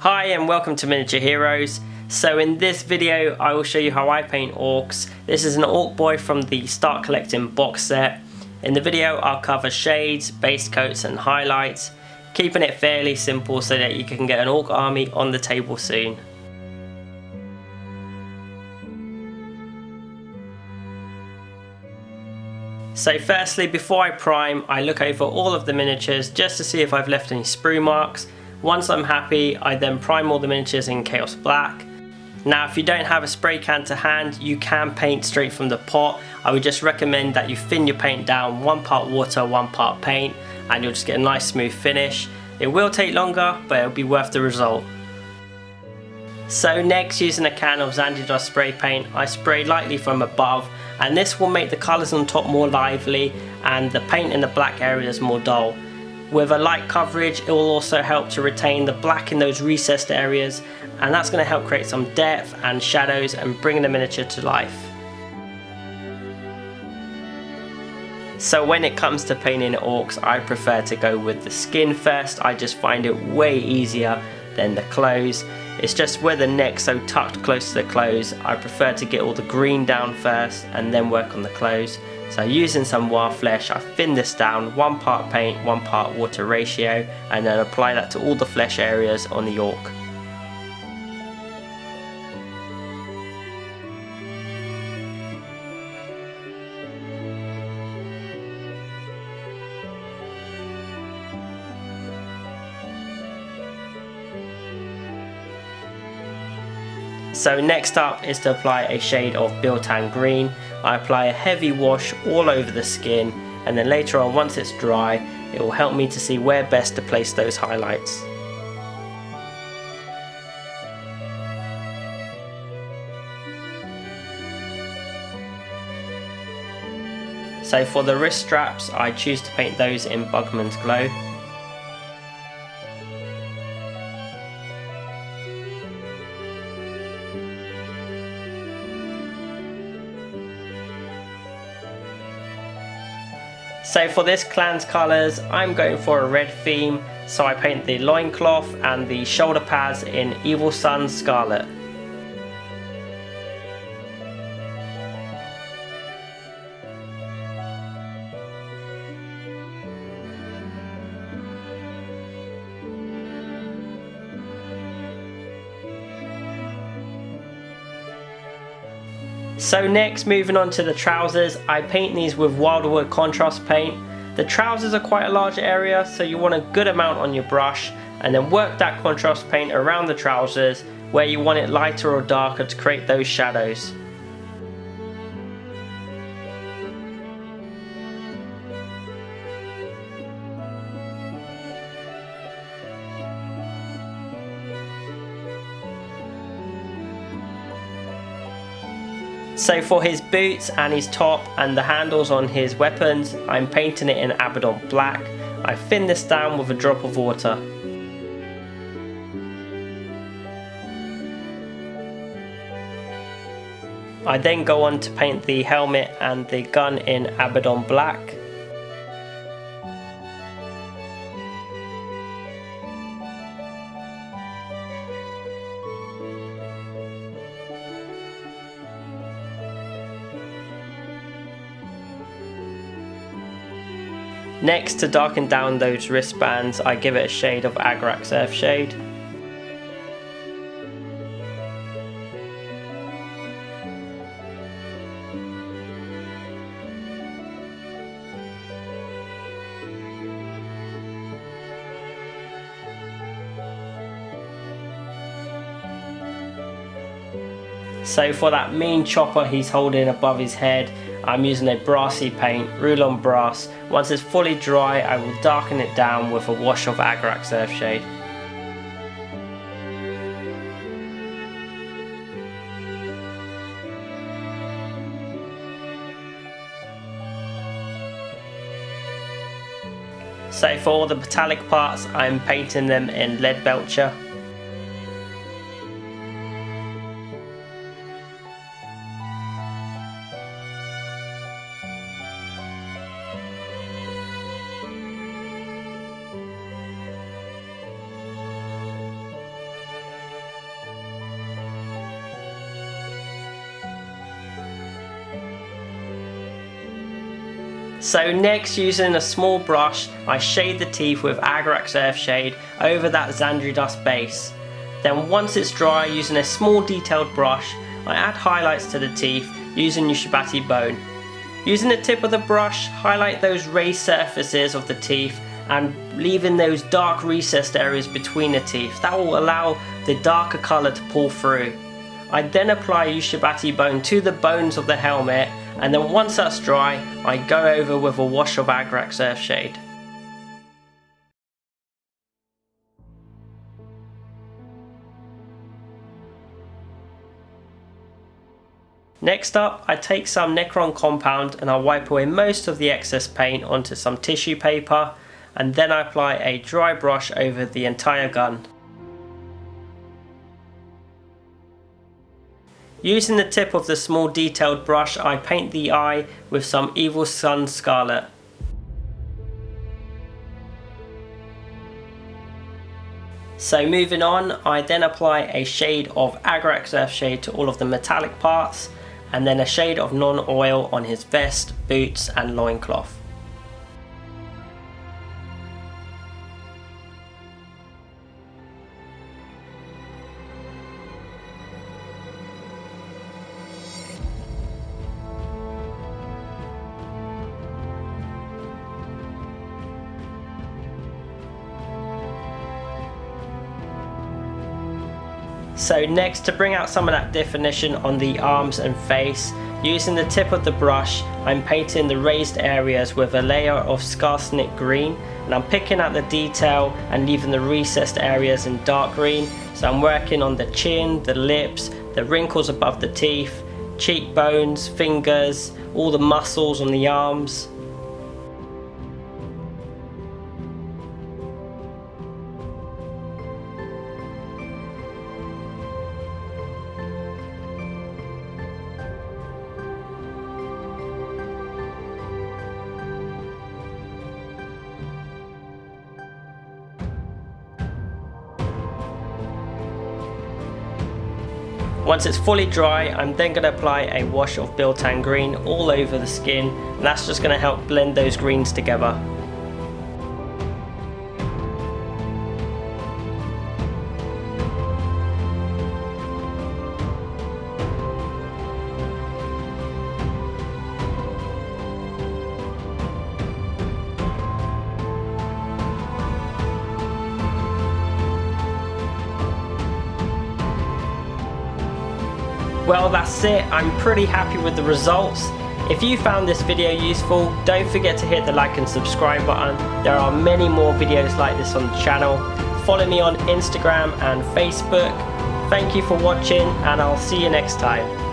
Hi and welcome to Miniature Heroes. So in this video I will show you how I paint orcs. This is an orc boy from the Start Collecting box set. In the video I'll cover shades, base coats and highlights, keeping it fairly simple so that you can get an orc army on the table soon. So firstly, before I prime, I look over all of the miniatures just to see if I've left any sprue marks. Once I'm happy, I then prime all the miniatures in Chaos Black. Now if you don't have a spray can to hand, you can paint straight from the pot. I would just recommend that you thin your paint down, 1 part water, 1 part paint, and you'll just get a nice smooth finish. It will take longer, but it'll be worth the result. So next, using a can of Zandri Dust spray paint, I spray lightly from above, and this will make the colours on top more lively and the paint in the black areas more dull. With a light coverage, it will also help to retain the black in those recessed areas, and that's going to help create some depth and shadows and bring the miniature to life. So when it comes to painting orcs, I prefer to go with the skin first. I just find it way easier than the clothes. It's just where the neck's so tucked close to the clothes, I prefer to get all the green down first and then work on the clothes. So using some Waaah flesh, I thin this down, 1 part paint, 1 part water ratio, and then apply that to all the flesh areas on the orc. So next up is to apply a shade of Biel-Tan Green. I apply a heavy wash all over the skin, and then later on, once it's dry, it will help me to see where best to place those highlights. So for the wrist straps, I choose to paint those in Bugman's Glow. So for this clan's colours, I'm going for a red theme, so I paint the loincloth and the shoulder pads in Evil-Sunz Scarlet. So next, moving on to the trousers, I paint these with Wyldwood contrast paint. The trousers are quite a large area, so you want a good amount on your brush, and then work that contrast paint around the trousers where you want it lighter or darker to create those shadows. So for his boots and his top and the handles on his weapons, I'm painting it in Abaddon Black. I thin this down with a drop of water. I then go on to paint the helmet and the gun in Abaddon Black. Next, to darken down those wristbands, I give it a shade of Agrax Earthshade. So for that mean chopper he's holding above his head, I'm using a brassy paint, Runelord Brass. Once it's fully dry, I will darken it down with a wash of Agrax Earthshade. So for all the metallic parts, I'm painting them in LeadBelcher. So next, using a small brush, I shade the teeth with Agrax Earthshade over that Zandri Dust base. Then once it's dry, using a small detailed brush, I add highlights to the teeth using Ushbati Bone. Using the tip of the brush, highlight those raised surfaces of the teeth and leaving those dark recessed areas between the teeth. That will allow the darker colour to pull through. I then apply Ushbati Bone to the bones of the helmet, and then once that's dry, I go over with a wash of Agrax Earthshade. Next up, I take some Necron Compound and I wipe away most of the excess paint onto some tissue paper, and then I apply a dry brush over the entire gun. Using the tip of the small detailed brush, I paint the eye with some Evil-Sunz Scarlet. So moving on, I then apply a shade of Agrax Earthshade to all of the metallic parts, and then a shade of Nuln Oil on his vest, boots and loincloth. So next, to bring out some of that definition on the arms and face, using the tip of the brush, I'm painting the raised areas with a layer of Skarsnik Green, and I'm picking out the detail and leaving the recessed areas in dark green. So I'm working on the chin, the lips, the wrinkles above the teeth, cheekbones, fingers, all the muscles on the arms. Once it's fully dry, I'm then going to apply a wash of Biel-Tan Green all over the skin, and that's just going to help blend those greens together. Well, that's it. I'm pretty happy with the results. If you found this video useful, don't forget to hit the like and subscribe button. There are many more videos like this on the channel. Follow me on Instagram and Facebook. Thank you for watching, and I'll see you next time.